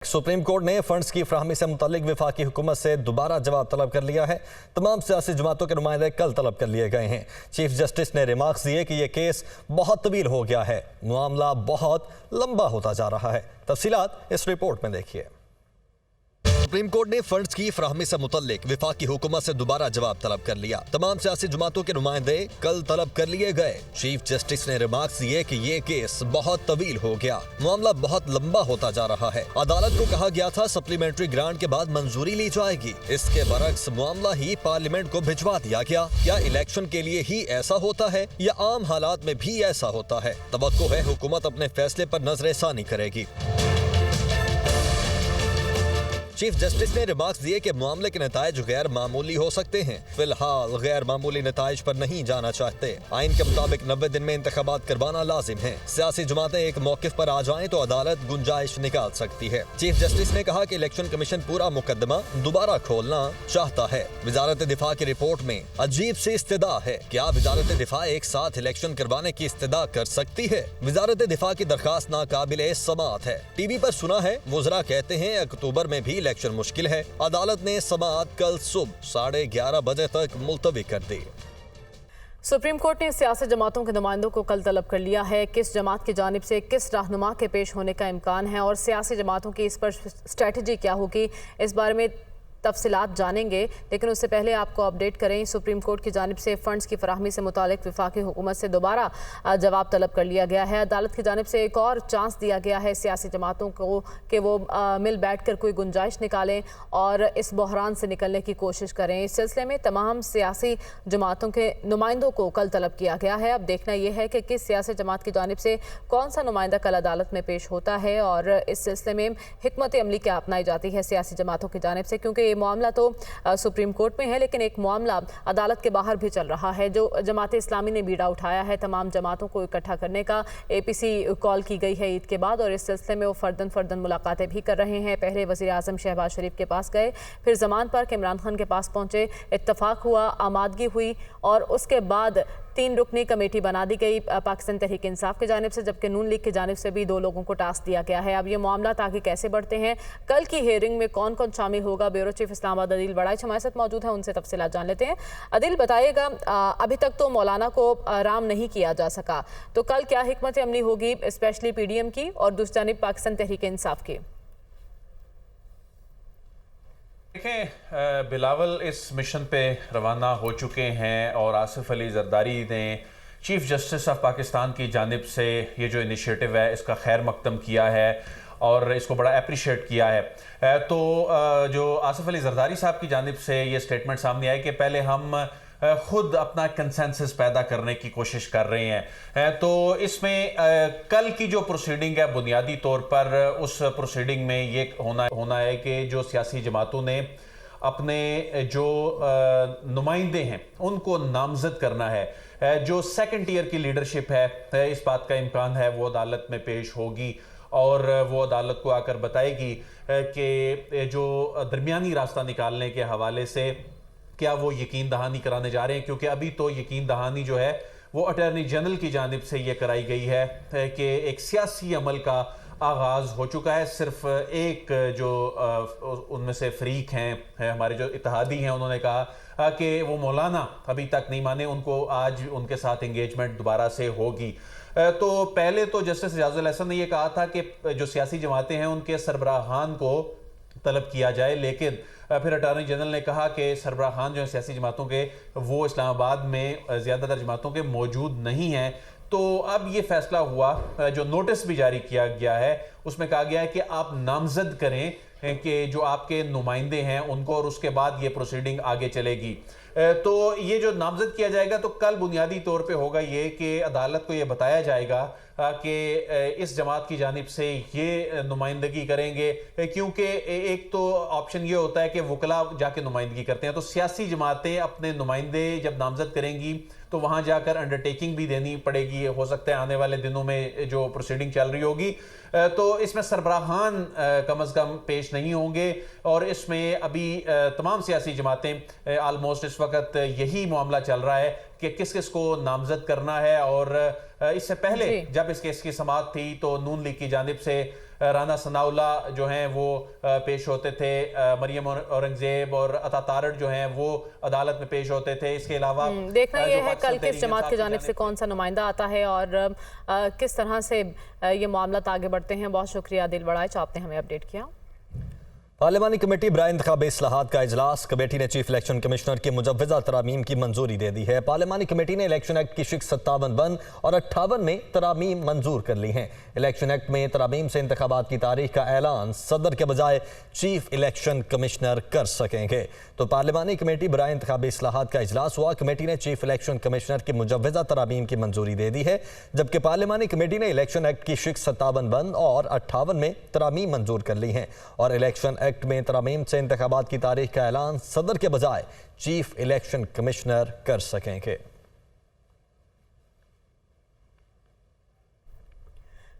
Supreme court ने funds की फराहमी से मुतालिक वफाकी हुकूमत से दोबारा जवाब तलब कर लिया है। तमाम सियासी जमातों के नुमाइंदे कल तलब कर लिए गए हैं। चीफ जस्टिस ने रिमार्क्स दिए कि यह केस बहुत तवील हो गया है, मामला बहुत लंबा होता जा रहा है। तफसीलात इस रिपोर्ट में देखिए। सुप्रीम कोर्ट ने फंड्स की फराहमी से मुतालिक वफाकी हुकूमत से दोबारा जवाब तलब कर लिया। तमाम सियासी जमातों के नुमाइंदे कल तलब कर लिए गए। चीफ जस्टिस ने रिमार्क्स दिए कि ये केस बहुत तवील हो गया, मामला बहुत लंबा होता जा रहा है। अदालत को कहा गया था सप्लीमेंट्री ग्रांट के बाद मंजूरी ली जाएगी, इसके बरक्स मामला ही पार्लियामेंट को भिजवा दिया गया। क्या इलेक्शन के लिए ही ऐसा होता है या आम हालात में भी ऐसा होता है? तवक्को है हुकूमत अपने फैसले पर नजरसानी करेगी। चीफ जस्टिस ने रिमार्क्स दिए कि मामले के नताइज गैर मामूली हो सकते हैं। फिलहाल गैर मामूली नताइज पर नहीं जाना चाहते। आइन के मुताबिक 90 दिन में इंतखाबात करवाना लाजिम है। सियासी जमातें एक मौक़िफ़ पर आ जाएं तो अदालत गुंजाइश निकाल सकती है। चीफ जस्टिस ने कहा कि इलेक्शन कमीशन पूरा मुकदमा दोबारा खोलना चाहता है। वजारत दिफा की रिपोर्ट में अजीब सी इस्तदा है। क्या वजारत दिफा एक साथ इलेक्शन करवाने की इस्तदा कर सकती है? वजारत दिफा की दरखास्त नाकाबिले समाअत है। टीवी पर सुना है वज़रा कहते हैं अक्टूबर में भी इलेक्शन मुश्किल है। अदालत ने समाअत कल सुबह 11:30 बजे तक मुलतवी कर दी। सुप्रीम कोर्ट ने सियासी जमातों के नुमाइंदों को कल तलब कर लिया है। किस जमात की जानिब से किस रहनुमा के पेश होने का इम्कान है और सियासी जमातों की इस पर स्ट्रेटजी क्या होगी, इस बारे में तफसीलात जानेंगे। लेकिन उससे पहले आपको अपडेट करें, सुप्रीम कोर्ट की जानिब से फंड्स की फराहमी से मुतालिक वफाकी हुकूमत से दोबारा जवाब तलब कर लिया गया है। अदालत की जानिब से एक और चांस दिया गया है सियासी जमातों को कि वो मिल बैठ कर कोई गुंजाइश निकालें और इस बहरान से निकलने की कोशिश करें। इस सिलसिले में तमाम सियासी जमातों के नुमाइंदों को कल तलब किया गया है। अब देखना यह है कि किस सियासी जमात की जानिब से कौन सा नुमाइंदा कल अदालत में पेश होता है और इस सिलसिले में हिकमत अमली क्या अपनाई जाती है सियासी जमातों की जानिब से, क्योंकि ये मामला तो सुप्रीम कोर्ट में है लेकिन एक मामला अदालत के बाहर भी चल रहा है। जो जमात इस्लामी ने बीड़ा उठाया है तमाम जमातों को इकट्ठा करने का, एपीसी कॉल की गई है ईद के बाद और इस सिलसिले में वो फर्दन मुलाकातें भी कर रहे हैं। पहले वज़ीर आज़म शहबाज शरीफ के पास गए, फिर ज़मान पर इमरान खान के पास पहुंचे, इत्तफाक हुआ, आमादगी हुई और उसके बाद 3 रुकनी कमेटी बना दी गई पाकिस्तान तहरीक इंसाफ की जानिब से, जबकि नून लीग की जानिब से भी 2 लोगों को टास्क दिया गया है। अब ये मामला आगे कैसे बढ़ते हैं, कल की हेयरिंग में कौन कौन शामिल होगा, ब्यूरो चीफ इस्लामाबाद अदिल बड़ाइच हमारे साथ मौजूद है, उनसे तफसीलात जान लेते हैं। अदिल बताइएगा, अभी तक तो मौलाना को आराम नहीं किया जा सका, तो कल क्या हिकमत अमली होगी स्पेशली पीडीएम की और दूसरी जानिब पाकिस्तान तहरीक इंसाफ की? देखें, बिलावल इस मिशन पे रवाना हो चुके हैं और आसिफ अली जरदारी ने चीफ जस्टिस ऑफ पाकिस्तान की जानिब से ये जो इनिशिएटिव है इसका खैर मकदम किया है और इसको बड़ा अप्रिशिएट किया है। तो जो आसिफ अली जरदारी साहब की जानिब से ये स्टेटमेंट सामने आई कि पहले हम खुद अपना कंसेंसस पैदा करने की कोशिश कर रहे हैं। तो इसमें कल की जो प्रोसीडिंग है बुनियादी तौर पर उस प्रोसीडिंग में ये होना है कि जो सियासी जमातों ने अपने जो नुमाइंदे हैं उनको नामजद करना है। जो सेकंड टियर की लीडरशिप है इस बात का इम्कान है वो अदालत में पेश होगी और वो अदालत को आकर बताएगी कि जो दरमियानी रास्ता निकालने के हवाले से क्या वो यकीन दहानी कराने जा रहे हैं, क्योंकि अभी तो यकीन दहानी जो है वो अटॉर्नी जनरल की जानिब से ये कराई गई है कि एक सियासी अमल का आगाज़ हो चुका है। सिर्फ एक जो उनमें से फरीक हैं हमारे जो इत्तेहादी हैं उन्होंने कहा कि वो मौलाना अभी तक नहीं माने, उनको आज उनके साथ इंगेजमेंट दोबारा से होगी। तो पहले तो जस्टिस एजाजुल हसन ने यह कहा था कि जो सियासी जमातें हैं उनके सरबराहान को तलब किया जाए, लेकिन फिर अटॉर्नी जनरल ने कहा कि सरबराहान जो है सियासी जमातों के वो इस्लामाबाद में ज़्यादातर जमातों के मौजूद नहीं हैं। तो अब ये फैसला हुआ, जो नोटिस भी जारी किया गया है उसमें कहा गया है कि आप नामजद करें कि जो आपके नुमाइंदे हैं उनको और उसके बाद ये प्रोसीडिंग आगे चलेगी। तो ये जो नामजद किया जाएगा तो कल बुनियादी तौर पे होगा ये कि अदालत को ये बताया जाएगा कि इस जमात की जानिब से ये नुमाइंदगी करेंगे, क्योंकि एक तो ऑप्शन ये होता है कि वकला जाके नुमाइंदगी करते हैं, तो सियासी जमातें अपने नुमाइंदे जब नामजद करेंगी तो वहां जाकर अंडरटेकिंग भी देनी पड़ेगी। हो सकता है आने वाले दिनों में जो प्रोसीडिंग चल रही होगी तो इसमें सरबराहान कम अज़ कम पेश नहीं होंगे और इसमें अभी तमाम सियासी जमातें ऑलमोस्ट इस वक्त यही मामला चल रहा है कि किस किस को नामजद करना है। और इससे पहले जब इस केस की समाअत थी तो नून लीग की जानिब से رانا ثناءاللہ جو ہیں وہ پیش ہوتے تھے، مریم اورنگزیب اور عطا تارڑ جو ہیں وہ عدالت میں پیش ہوتے تھے۔ اس کے علاوہ دیکھنا یہ ہے کل کس جماعت کی جانب سے کون سا نمائندہ آتا ہے اور کس طرح سے یہ معاملات آگے بڑھتے ہیں۔ بہت شکریہ عادل بڑائچ، آپ نے ہمیں اپڈیٹ کیا۔ پارلیمانی کمیٹی برائے انتخابی اصلاحات کا اجلاس، کمیٹی نے چیف الیکشن کمشنر کی مجوزہ ترامیم کی منظوری دے دی ہے۔ پارلیمانی کمیٹی نے الیکشن ایکٹ کی شق 57 بند اور 58 میں ترامیم منظور کر لی ہیں۔ الیکشن ایکٹ میں ترامیم سے انتخابات کی تاریخ کا اعلان صدر کے بجائے چیف الیکشن کمشنر کر سکیں گے۔ تو پارلیمانی کمیٹی برائے انتخابی اصلاحات کا اجلاس ہوا، کمیٹی نے چیف الیکشن کمشنر کی مجوزہ ترامیم کی منظوری دے دی ہے، جبکہ پارلیمانی کمیٹی نے الیکشن ایکٹ کی شق 57 بند اور 58 میں ترامیم منظور کر لی ہیں اور الیکشن ایکٹ میں ترامیم سے انتخابات کی تاریخ کا اعلان صدر کے بجائے چیف الیکشن کمشنر کر سکیں گے۔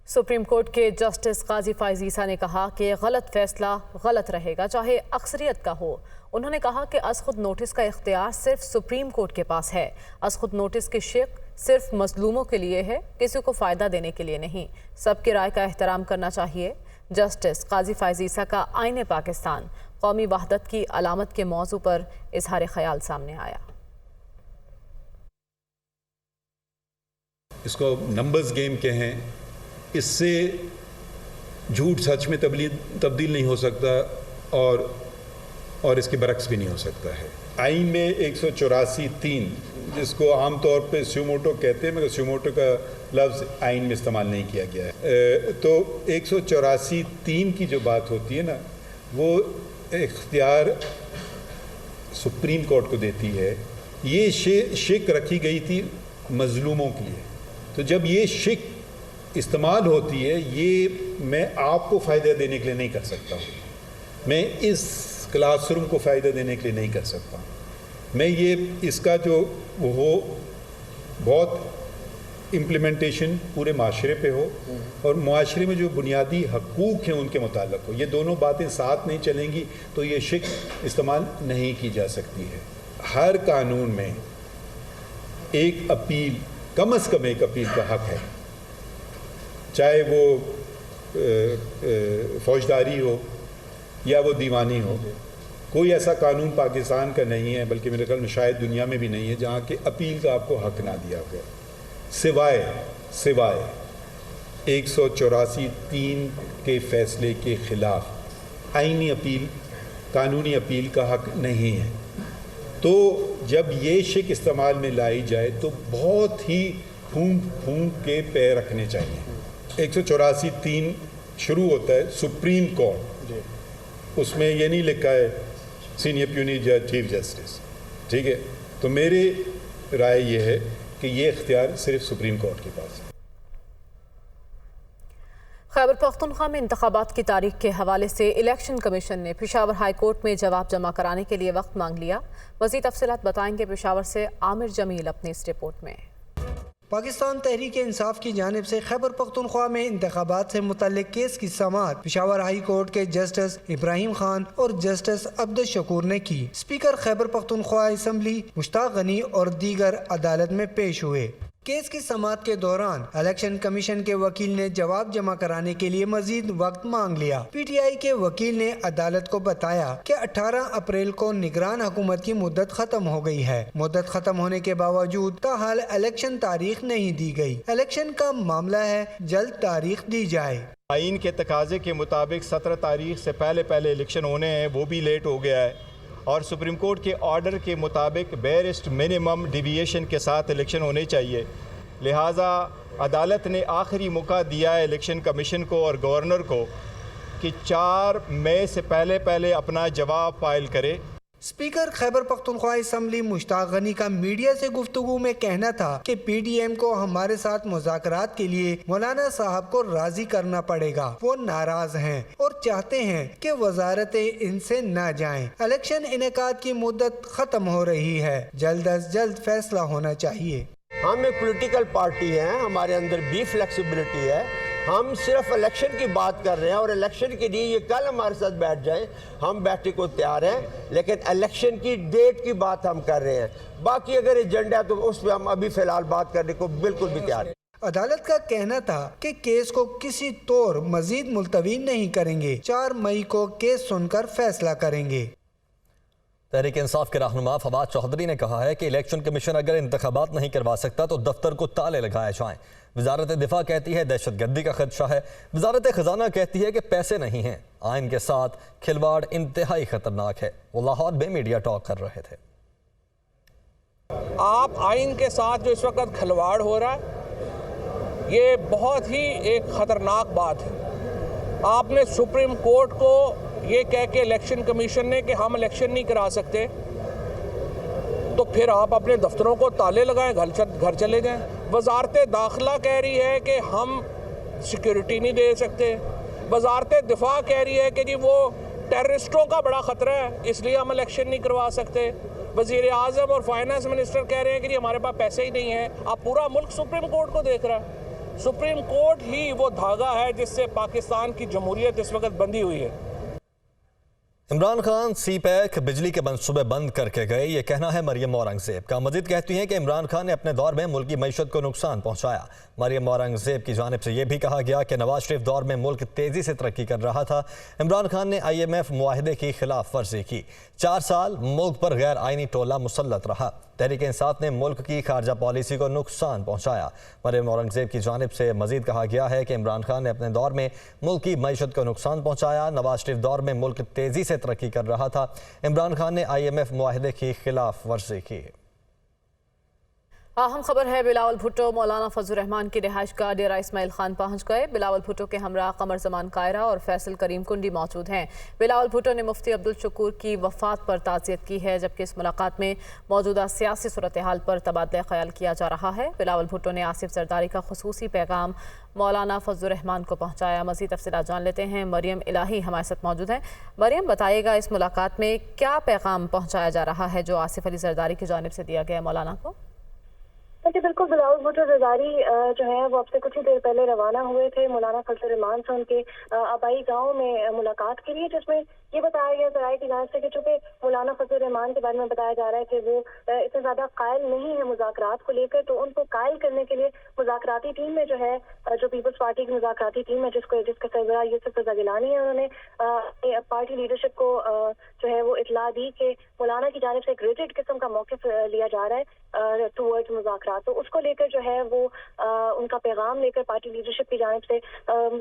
سپریم کورٹ کے جسٹس قاضی فائز عیسیٰ نے کہا کہ غلط فیصلہ غلط رہے گا چاہے اکثریت کا ہو۔ انہوں نے کہا کہ از خود نوٹس کا اختیار صرف سپریم کورٹ کے پاس ہے۔ از خود نوٹس کی شق صرف مظلوموں کے لیے ہے، کسی کو فائدہ دینے کے لیے نہیں۔ سب کی رائے کا احترام کرنا چاہیے۔ جسٹس قاضی فائز عیسیٰ کا آئین پاکستان قومی وحدت کی علامت کے موضوع پر اظہار خیال سامنے آیا۔ اس کو نمبرز گیم کہیں، اس سے جھوٹ سچ میں تبدیل نہیں ہو سکتا اور اس کے برعکس بھی نہیں ہو سکتا ہے۔ آئین میں 184(3 جس کو عام طور پہ سیوموٹو کہتے ہیں، مگر سیوموٹو کا لفظ آئین میں استعمال نہیں کیا گیا ہے۔ تو 184(3 کی جو بات ہوتی ہے نا، وہ اختیار سپریم کورٹ کو دیتی ہے۔ یہ شک رکھی گئی تھی مظلوموں کے لیے، تو جب یہ شک استعمال ہوتی ہے، یہ میں آپ کو فائدہ دینے کے لیے نہیں کر سکتا ہوں، میں اس کلاس روم کو فائدہ دینے کے لیے نہیں کر سکتا ہوں، میں یہ اس کا جو ہو بہت امپلیمنٹیشن پورے معاشرے پہ ہو اور معاشرے میں جو بنیادی حقوق ہیں ان کے متعلق ہو۔ یہ دونوں باتیں ساتھ نہیں چلیں گی تو یہ شک استعمال نہیں کی جا سکتی ہے۔ ہر قانون میں ایک اپیل، کم از کم ایک اپیل کا حق ہے، چاہے وہ فوجداری ہو یا وہ دیوانی ہو۔ کوئی ایسا قانون پاکستان کا نہیں ہے، بلکہ میرے خیال میں شاید دنیا میں بھی نہیں ہے، جہاں کہ اپیل کا آپ کو حق نہ دیا گیا، سوائے 184(3) کے فیصلے کے خلاف آئینی اپیل، قانونی اپیل کا حق نہیں ہے۔ تو جب یہ شک استعمال میں لائی جائے تو بہت ہی پھونک کے پیر رکھنے چاہیے۔ 184(3) شروع ہوتا ہے سپریم کورٹ، اس میں یہ نہیں لکھا ہے سینئر پیونی جج چیف جسٹس، ٹھیک ہے؟ تو میری رائے یہ ہے کہ یہ اختیار صرف سپریم کورٹ کے پاس ہے۔ خیبر پختونخوا میں انتخابات کی تاریخ کے حوالے سے الیکشن کمیشن نے پشاور ہائی کورٹ میں جواب جمع کرانے کے لیے وقت مانگ لیا۔ مزید تفصیلات بتائیں گے پشاور سے عامر جمیل اپنی اس رپورٹ میں۔ پاکستان تحریک انصاف کی جانب سے خیبر پختونخوا میں انتخابات سے متعلق کیس کی سماعت پشاور ہائی کورٹ کے جسٹس ابراہیم خان اور جسٹس عبدالشکور نے کی۔ اسپیکر خیبر پختونخوا اسمبلی مشتاق غنی اور دیگر عدالت میں پیش ہوئے۔ کیس کی سماعت کے دوران الیکشن کمیشن کے وکیل نے جواب جمع کرانے کے لیے مزید وقت مانگ لیا۔ پی ٹی آئی کے وکیل نے عدالت کو بتایا کہ 18 اپریل کو نگران حکومت کی مدت ختم ہو گئی ہے۔ مدت ختم ہونے کے باوجود تاحال الیکشن تاریخ نہیں دی گئی۔ الیکشن کا معاملہ ہے، جلد تاریخ دی جائے۔ آئین کے تقاضے کے مطابق 17 تاریخ سے پہلے الیکشن ہونے ہیں، وہ بھی لیٹ ہو گیا ہے، اور سپریم کورٹ کے آرڈر کے مطابق بیرسٹ منیمم ڈیویشن کے ساتھ الیکشن ہونے چاہیے۔ لہٰذا عدالت نے آخری موقع دیا ہے الیکشن کمیشن کو اور گورنر کو کہ 4 مئی سے پہلے اپنا جواب فائل کرے۔ اسپیکر خیبر پختونخوا اسمبلی مشتاق غنی کا میڈیا سے گفتگو میں کہنا تھا کہ پی ڈی ایم کو ہمارے ساتھ مذاکرات کے لیے مولانا صاحب کو راضی کرنا پڑے گا۔ وہ ناراض ہیں اور چاہتے ہیں کہ وزارتیں ان سے نہ جائیں۔ الیکشن انعقاد کی مدت ختم ہو رہی ہے، جلد از جلد فیصلہ ہونا چاہیے۔ ہم ایک پولیٹیکل پارٹی ہیں، ہمارے اندر بھی فلیکسیبلٹی ہے، ہم صرف الیکشن کی بات کر رہے ہیں اور الیکشن کے لیے یہ کل ہمارے ساتھ بیٹھ جائیں، ہم بیٹھنے کو تیار ہیں، لیکن الیکشن کی ڈیٹ کی بات ہم کر رہے ہیں۔ باقی اگر ایجنڈا ہے تو اس پہ ہم ابھی فی الحال بات کرنے کو بالکل بھی تیار ہیں۔ عدالت کا کہنا تھا کہ کیس کو کسی طور مزید ملتوی نہیں کریں گے، 4 مئی کو کیس سن کر فیصلہ کریں گے۔ تحریک انصاف کے رہنما فواد چوہدری نے کہا ہے کہ الیکشن کمیشن اگر انتخابات نہیں کروا سکتا تو دفتر کو تالے لگائے جائیں۔ وزارت دفاع کہتی ہے دہشت گردی کا خدشہ ہے، وزارت خزانہ کہتی ہے کہ پیسے نہیں ہیں۔ آئین کے ساتھ کھلواڑ انتہائی خطرناک ہے۔ وہ لاہور میں میڈیا ٹاک کر رہے تھے۔ آپ آئین کے ساتھ جو اس وقت کھلواڑ ہو رہا ہے یہ بہت ہی ایک خطرناک بات ہے۔ آپ نے سپریم کورٹ کو یہ کہہ کے الیکشن کمیشن نے کہ ہم الیکشن نہیں کرا سکتے، تو پھر آپ اپنے دفتروں کو تالے لگائیں، گھر چلے جائیں۔ وزارت داخلہ کہہ رہی ہے کہ ہم سیکیورٹی نہیں دے سکتے، وزارت دفاع کہہ رہی ہے کہ جی وہ ٹیررسٹوں کا بڑا خطرہ ہے اس لیے ہم الیکشن نہیں کروا سکتے، وزیر اعظم اور فائنانس منسٹر کہہ رہے ہیں کہ جی ہمارے پاس پیسے ہی نہیں ہیں۔ اب پورا ملک سپریم کورٹ کو دیکھ رہا ہے۔ سپریم کورٹ ہی وہ دھاگا ہے جس سے پاکستان کی جمہوریت اس وقت بندھی ہوئی ہے۔ عمران خان سی پیک بجلی کے منصوبے بند کر کے گئے، یہ کہنا ہے مریم اورنگزیب کا۔ مزید کہتی ہیں کہ عمران خان نے اپنے دور میں ملکی معیشت کو نقصان پہنچایا۔ مریم اورنگزیب کی جانب سے یہ بھی کہا گیا کہ نواز شریف دور میں ملک تیزی سے ترقی کر رہا تھا، عمران خان نے IMF معاہدے کی خلاف ورزی کی، 4 سال ملک پر غیر آئینی ٹولہ مسلط رہا، تحریک انصاف نے ملک کی خارجہ پالیسی کو نقصان پہنچایا۔ مریم اورنگزیب کی جانب سے مزید کہا گیا ہے کہ عمران خان نے اپنے دور میں ملک کی معیشت کو نقصان پہنچایا، نواز شریف دور میں ملک تیزی سے ترقی کر رہا تھا، عمران خان نے IMF معاہدے کی خلاف ورزی کی۔ اہم خبر ہے بلاول بھٹو مولانا فضل الرحمان کی رہائش گاہ ڈیرہ اسماعیل خان پہنچ گئے۔ بلاول بھٹو کے ہمراہ قمر زمان قائرہ اور فیصل کریم کنڈی موجود ہیں۔ بلاول بھٹو نے مفتی عبدالشکور کی وفات پر تعزیت کی ہے، جبکہ اس ملاقات میں موجودہ سیاسی صورتحال پر تبادلہ خیال کیا جا رہا ہے۔ بلاول بھٹو نے آصف زرداری کا خصوصی پیغام مولانا فضل الرحمان کو پہنچایا۔ مزید تفصیلات جان لیتے ہیں، مریم الہی ہمارے ساتھ موجود ہیں۔ مریم، بتائیے گا اس ملاقات میں کیا پیغام پہنچایا جا رہا ہے جو آصف علی زرداری کی جانب سے دیا گیا مولانا کو؟ جی بالکل، بلاول بھٹو زرداری جو ہے وہ اب سے کچھ ہی دیر پہلے روانہ ہوئے تھے مولانا فضل الرحمان سے ان کے آبائی گاؤں میں ملاقات کے لیے، جس میں یہ بتایا گیا ذرائع کی جانب سے کہ چونکہ مولانا فضل الرحمان کے بارے میں بتایا جا رہا ہے کہ وہ اتنے زیادہ قائل نہیں ہے مذاکرات کو لے کر، تو ان کو قائل کرنے کے لیے مذاکراتی ٹیم میں جو ہے جو پیپلز پارٹی کی مذاکراتی ٹیم ہے جس کا سربراہ یوسف رضا گیلانی ہے، انہوں نے پارٹی لیڈرشپ کو جو ہے وہ اطلاع دی کہ مولانا کی جانب سے ایک ریجڈ قسم کا موقف لیا جا رہا ہے ٹورڈ مذاکرات، تو اس کو لے کر جو ہے وہ ان کا پیغام لے کر پارٹی لیڈرشپ کی جانب سے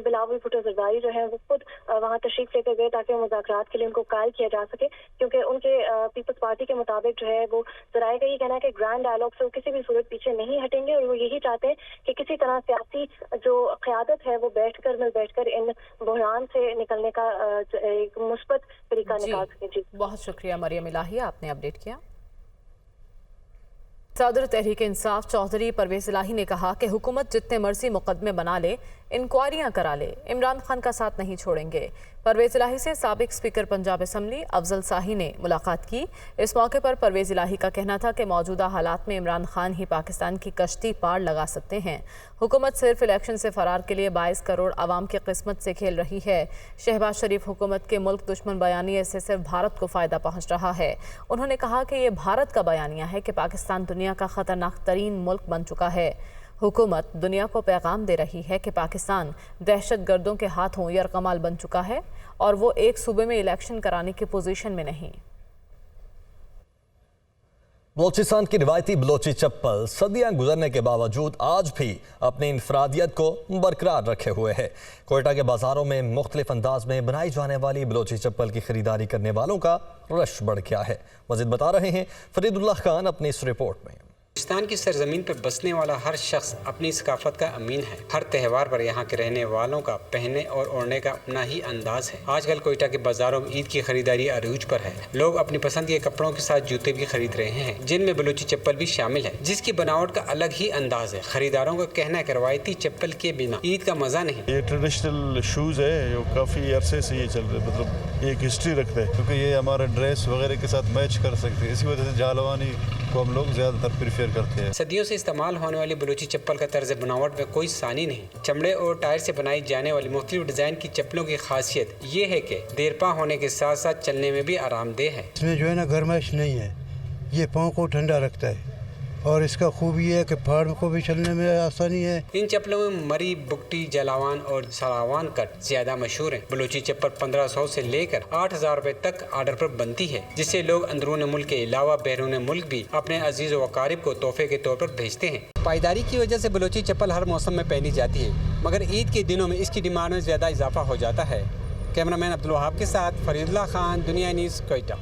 بلاول بھٹو زرداری جو ہے وہ خود وہاں تشریف لے کر گئے تاکہ مذاکرات کے لیے ان کو قائل کیا جا سکے، کیونکہ ان کے پیپلز پارٹی کے مطابق جو ہے وہ ذرائع کا یہ کہنا ہے کہ گرینڈ ڈائلاگ سے وہ کسی بھی صورت پیچھے نہیں ہٹیں گے، اور وہ یہی چاہتے ہیں کہ کسی طرح سیاسی جو قیادت ہے وہ بیٹھ کر ان بحران سے نکلنے کا ایک مثبت طریقہ نکال سکے۔ جی بہت شکریہ مریم الہی، آپ نے اپڈیٹ کیا۔ صدر تحریک انصاف چوہدری پرویز الہی نے کہا کہ حکومت جتنے مرضی مقدمے بنا لے، انکوائریاں کرا لے، عمران خان کا ساتھ نہیں چھوڑیں گے۔ پرویز الہی سے سابق اسپیکر پنجاب اسمبلی افضل ساہی نے ملاقات کی۔ اس موقع پر پرویز الہی کا کہنا تھا کہ موجودہ حالات میں عمران خان ہی پاکستان کی کشتی پار لگا سکتے ہیں، حکومت صرف الیکشن سے فرار کے لیے 22 کروڑ عوام کی قسمت سے کھیل رہی ہے۔ شہباز شریف حکومت کے ملک دشمن بیانیے سے صرف بھارت کو فائدہ پہنچ رہا ہے۔ انہوں نے کہا کہ یہ بھارت کا بیانیہ ہے کہ پاکستان دنیا کا خطرناک ترین ملک بن چکا ہے۔ حکومت دنیا کو پیغام دے رہی ہے کہ پاکستان دہشت گردوں کے ہاتھوں یرغمال بن چکا ہے اور وہ ایک صوبے میں الیکشن کرانے کی پوزیشن میں نہیں۔ بلوچستان کی روایتی بلوچی چپل صدیاں گزرنے کے باوجود آج بھی اپنی انفرادیت کو برقرار رکھے ہوئے ہے۔ کوئٹہ کے بازاروں میں مختلف انداز میں بنائی جانے والی بلوچی چپل کی خریداری کرنے والوں کا رش بڑھ گیا ہے۔ مزید بتا رہے ہیں فرید اللہ خان اپنی اس رپورٹ میں۔ بلوچستان کی سرزمین پر بسنے والا ہر شخص اپنی ثقافت کا امین ہے۔ ہر تہوار پر یہاں کے رہنے والوں کا پہننے اور اوڑھنے کا اپنا ہی انداز ہے۔ آج کل کوئٹہ کے بازاروں میں عید کی خریداری عروج پر ہے۔ لوگ اپنی پسند کے کپڑوں کے ساتھ جوتے بھی خرید رہے ہیں، جن میں بلوچی چپل بھی شامل ہے، جس کی بناوٹ کا الگ ہی انداز ہے۔ خریداروں کا کہنا ہے کہ روایتی چپل کے بنا عید کا مزہ نہیں۔ یہ ٹریڈیشنل شوز ہے، جو کافی عرصے سے یہ چل رہے، مطلب ایک ہسٹری رکھتے ہیں، کیونکہ یہ ہمارا ڈریس وغیرہ کے ساتھ میچ کر سکتے ہیں، اسی وجہ سے جالوانی کو ہم لوگ زیادہ تر پریفر کرتے ہیں۔ صدیوں سے استعمال ہونے والی بلوچی چپل کا طرز بناوٹ میں کوئی ثانی نہیں۔ چمڑے اور ٹائر سے بنائی جانے والی مختلف ڈیزائن کی چپلوں کی خاصیت یہ ہے کہ دیرپا ہونے کے ساتھ ساتھ چلنے میں بھی آرام دہ ہے۔ اس میں جو ہے نا گرمائش نہیں ہے، یہ پاؤں کو ٹھنڈا رکھتا ہے और इसका खूबी है कि पहाड़ को भी चलने में आसानी है। इन चप्पलों में मरी, बुगटी, जलावान और सलावान कट ज्यादा मशहूर है। बलूची चप्पल 1500 से लेकर 8000 रुपए तक ऑर्डर पर बनती है, जिससे लोग अंदरून मुल्क के अलावा बैरून मुल्क भी अपने अजीज व अकारिब को तोहफे के तौर पर भेजते हैं। पायदारी की वजह से बलूची चप्पल हर मौसम में पहनी जाती है, मगर ईद के दिनों में इसकी डिमांड में ज्यादा इजाफा हो जाता है। कैमरामैन अब्दुल वहाब के साथ फरीदुल्लाह खान, दुनिया न्यूज़, कोयटा।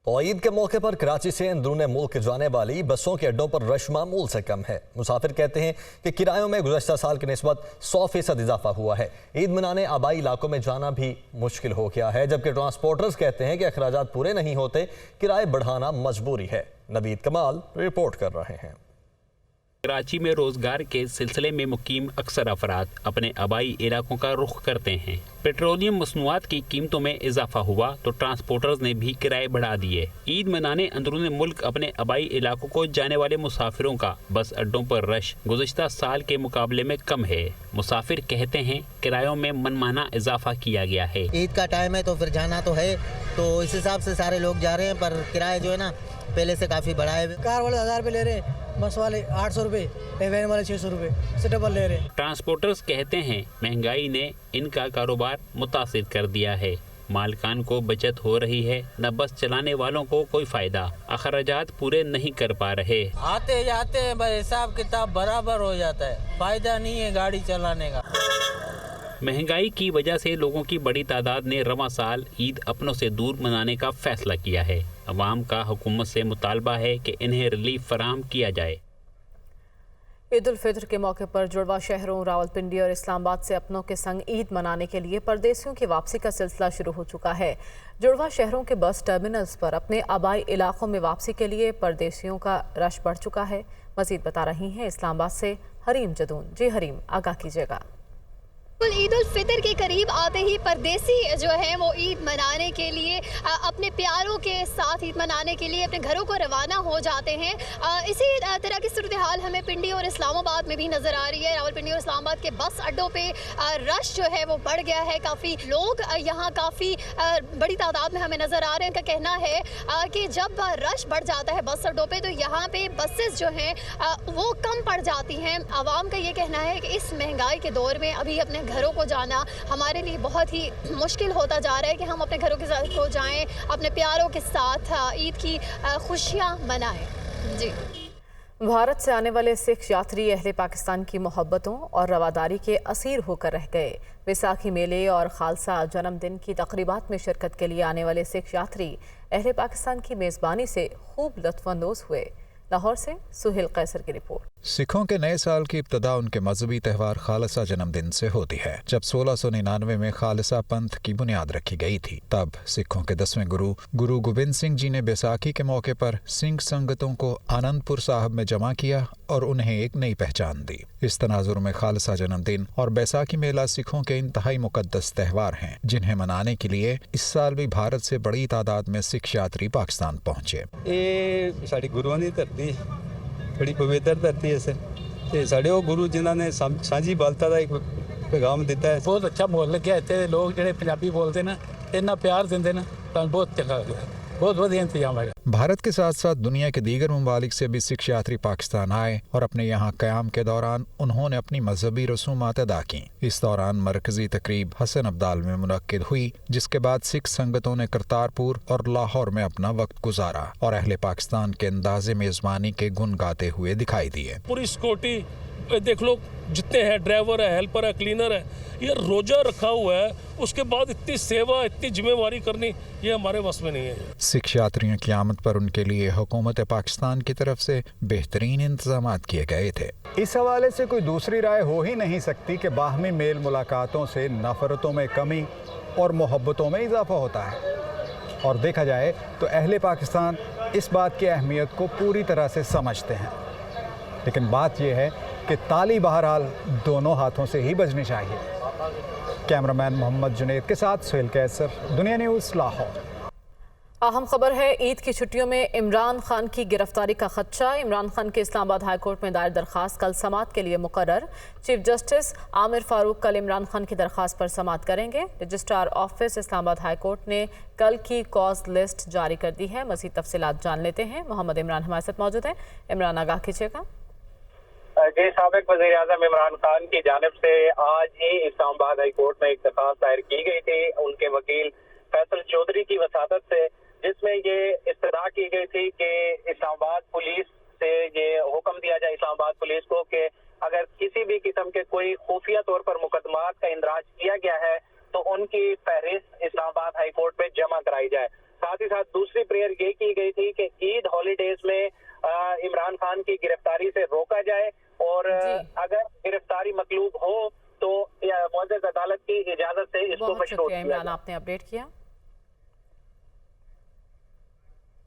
और ईद के मौके पर कराची से अंदरून मुल्क जाने वाली बसों के अड्डों पर रश मामूल से कम है। मुसाफिर कहते हैं कि किरायों में गुज़श्ता साल की निस्बत 100% इजाफा हुआ है। ईद मनाने आबाई इलाकों में जाना भी मुश्किल हो गया है, जबकि ट्रांसपोर्टर्स कहते हैं कि अखराजात पूरे नहीं होते, किराए बढ़ाना मजबूरी है। नवीद कमाल रिपोर्ट कर रहे हैं। कराची में रोजगार के सिलसिले में मुकीम अक्सर अफराद अपने आबाई इलाकों का रुख करते हैं। पेट्रोलियम मसनूआत की कीमतों में इजाफा हुआ तो ट्रांसपोर्टर्स ने भी किराए बढ़ा दिए। ईद मनाने अंदरून मुल्क अपने आबाई इलाकों को जाने वाले मुसाफिरों का बस अड्डों पर रश गुज़श्ता साल के मुकाबले में कम है। मुसाफिर कहते हैं किरायों में मनमाना इजाफा किया गया है। ईद का टाइम है तो फिर जाना तो है, तो इस हिसाब से सारे लोग जा रहे हैं, पर किराए जो है ना पहले से काफ़ी बढ़ाए हुए। कार वाले 1000 रुपये ले रहे, बस वाले 800 रुपये, वैन वाले 600 रुपये से डबल ले रहे। ट्रांसपोर्टर्स कहते हैं महंगाई ने इनका कारोबार मुतासिर कर दिया है। मालिकान को बचत हो रही है, न बस चलाने वालों को कोई फायदा, अखराजात पूरे नहीं कर पा रहे। आते जाते हैं भाई, हिसाब किताब बराबर हो जाता है, फायदा नहीं है गाड़ी चलाने का। महंगाई की वजह से लोगों की बड़ी तादाद ने रवां साल ईद अपनों से दूर मनाने का फैसला किया है। अवाम का हुकूमत से मुतालबा है कि इन्हें रिलीफ फराहम किया जाए। ईद उल फितर के मौके पर जुड़वा शहरों रावलपिंडी और इस्लामाबाद से अपनों के संग ईद मनाने के लिए परदेसियों की वापसी का सिलसिला शुरू हो चुका है। जुड़वा शहरों के बस टर्मिनल्स पर अपने आबाई इलाकों में वापसी के लिए परदेसियों का रश बढ़ चुका है। मजीद बता रही हैं इस्लामाबाद से हरीम जदून। जी हरीम, आगाह कीजिएगा। ईद उल फितर के करीब आते ही परदेसी जो हैं वो ईद मनाने के लिए अपने प्यारों के साथ ईद मनाने के लिए अपने घरों को रवाना हो जाते हैं। इसी तरह की सूरत हाल हमें पिंडी और इस्लामाबाद में भी नज़र आ रही है। रावलपिंडी और इस्लामाबाद के बस अड्डों पे रश जो है वो बढ़ गया है। काफ़ी लोग यहाँ काफ़ी बड़ी तादाद में हमें नज़र आ रहे हैं। इनका कहना है कि जब रश बढ़ जाता है बस अड्डों पर तो यहाँ पे बसेस जो हैं वो कम पड़ जाती हैं। आवाम का ये कहना है कि इस महंगाई के दौर में अभी अपने घरों को जाना हमारे लिए बहुत ही मुश्किल होता जा रहा है कि हम अपने घरों के साथ को जाएं, अपने प्यारों के साथ ईद की खुशियां मनाएं। जी। भारत से आने वाले सिख यात्री अहले पाकिस्तान की मोहब्बतों और रवादारी के असीर होकर रह गए। वैसाखी मेले और खालसा जन्मदिन की तकरीबात में शिरकत के लिए आने वाले सिख यात्री अहले पाकिस्तान की मेज़बानी से खूब लुत्फ़अंदोज़ हुए। लाहौर से सुहेल कैसर की रिपोर्ट। सिखों के नए साल की इब्तदा उनके मजहबी त्यौहार खालसा जन्मदिन से होती है। जब 1699 में खालसा पंथ की बुनियाद रखी गई थी, तब सिखों के 10वें गुरु गोबिंद सिंह जी ने बैसाखी के मौके पर सिंह संगतों को आनंदपुर साहब में जमा किया और उन्हें एक नई पहचान दी। इस तनाजुर में खालसा जन्मदिन और बैसाखी मेला सिखों के इंतहाई मुकद्दस त्यौहार हैं, जिन्हें मनाने के लिए इस साल भी भारत से बड़ी तादाद में सिख यात्री पाकिस्तान पहुंचे। गुरुओं की धरती बड़ी पवित्र धरती है सर। साढ़े वो गुरु जिन्हों ने सांझी बालता का एक पैगाम दिता है। बहुत अच्छा बोल लगे। इतने लोग जो पंजाबी बोलते ना, इतना प्यार देंगे ना, बहुत चंगा लगा, बहुत बढ़िया इंतजाम है। भारत के साथ साथ दुनिया के दीगर ममालिक से भी सिख यात्री पाकिस्तान आए और अपने यहाँ क़याम के दौरान उन्होंने अपनी मजहबी रसूमात अदा की। इस दौरान मरकजी तकरीब हसन अब्दाल में मुनक्किद हुई, जिसके बाद सिख संगतों ने करतारपुर और लाहौर में अपना वक्त गुजारा और अहले पाकिस्तान के अंदाजे मेज़बानी के गुन गाते हुए दिखाई दिए। पूरी सिक्योरिटी देख लो, जितने हैं, ड्राइवर है, हेल्पर है, क्लीनर है, ये रोजा रखा हुआ है। उसके बाद इतनी सेवा, इतनी जिम्मेवारी करनी, ये हमारे बस में नहीं है। सिख यात्रियों की आमद पर उनके लिए हुकूमत पाकिस्तान की तरफ से बेहतरीन इंतजाम किए गए थे। इस हवाले से कोई दूसरी राय हो ही नहीं सकती कि बाहमी मेल मुलाकातों से नफरतों में कमी और मोहब्बतों में इजाफा होता है। और देखा जाए तो अहले पाकिस्तान इस बात की अहमियत को पूरी तरह से समझते हैं। लेकिन बात यह है कि ताली बहरहाल दोनों हाथों से ही बजनी चाहिए। कैमरामैन मोहम्मद जुनेद के साथ सुहेल कैसर, दुनिया न्यूज़, लाहौर। अहम खबर है, ईद की छुट्टियों में इमरान खान की गिरफ्तारी का खदशा। इमरान खान के इस्लामाबाद हाई कोर्ट में दायर दरख्वास्त कल समाअत के लिए मुकर्रर। चीफ जस्टिस आमिर फारूक कल इमरान खान की दरख्वास्त पर समाअत करेंगे। Registrar office Islamabad high court ने कल की कॉज लिस्ट जारी कर दी है। मज़ीद तफसीलात जान लेते हैं। मोहम्मद इमरान हमारे साथ मौजूद हैं। इमरान, आगाह कीजिएगा। जी, साबिक वज़ीर आज़म इमरान खान की जानिब से आज ही इस्लामाबाद हाई कोर्ट में एक दरख्वास्त दायर की गई थी उनके वकील फैसल चौधरी की वसादत से, जिसमें ये इस्तदा की गई थी कि इस्लामाबाद पुलिस से ये हुक्म दिया जाए इस्लामाबाद पुलिस को कि अगर किसी भी किस्म के कोई खुफिया तौर पर मुकदमात का इंदराज किया गया है तो उनकी फहरिस्त इस्लामाबाद हाई कोर्ट में जमा कराई जाए। साथ ही साथ दूसरी प्रेयर ये की गई थी कि ईद हॉलीडेज में इमरान खान की गिरफ्तारी से रोका जाए और अगर गिरफ्तारी मतलूब हो तो मुअज़्ज़ज़ अदालत की इजाजत से इसको मशरूत किया। इमरान, आपने अपडेट किया।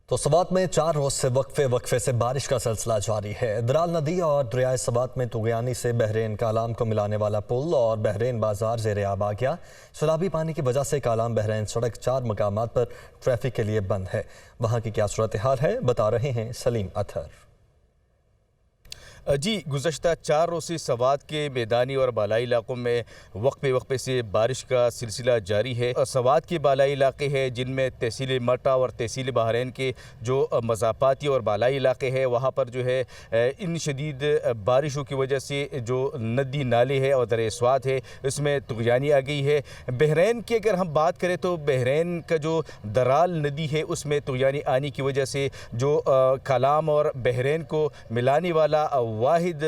तो सवात में 4 रोज से वक्फे से बारिश का सिलसिला जारी है। दराल नदी और दरियाए सवात में तुगयानी से बहरीन कालाम को मिलाने वाला पुल और बहरीन बाजार ज़ेरे आब आ गया। सैलाबी पानी की वजह से कालाम बहरीन सड़क 4 मकामात पर ट्रैफिक के लिए बंद है। वहाँ की क्या सूरत हाल है, बता रहे हैं सलीम अतहर। जी, गुज़श्ता 4 रोज़ से सवात के मैदानी और बालाई इलाकों में वक्फे से बारिश का सिलसिला जारी है। सवात के बालाई इलाके हैं जिनमें तहसील मटा और तहसील बहरैन के जो मज़ाफ़ाती और बालाई इलाके हैं वहाँ पर जो है इन शदीद बारिशों की वजह से जो नदी नाले है और दरिया स्वात है उसमें तुगयानी आ गई है। बहरैन की अगर हम बात करें तो बहरैन का जो दराल नदी है उसमें तुगयानी आने की वजह से जो कालाम और बहरैन को मिलाने वाला वाहिद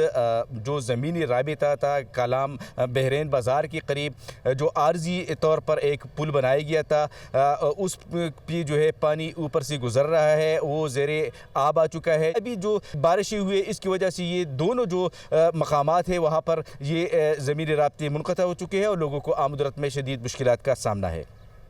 जो ज़मीनी राबिता था कालाम बहरैन बाज़ार के करीब जो आर्जी तौर पर एक पुल बनाया गया था उस पे जो है पानी ऊपर से गुज़र रहा है, वो ज़ेरे आब आ चुका है। अभी जो बारिशें हुई इसकी वजह से ये दोनों जो मकामात है वहाँ पर ये ज़मीनी राब्ते मुनक़ता हो चुके हैं और लोगों को आमदरफ्त में शदीद मुश्किलात का सामना है।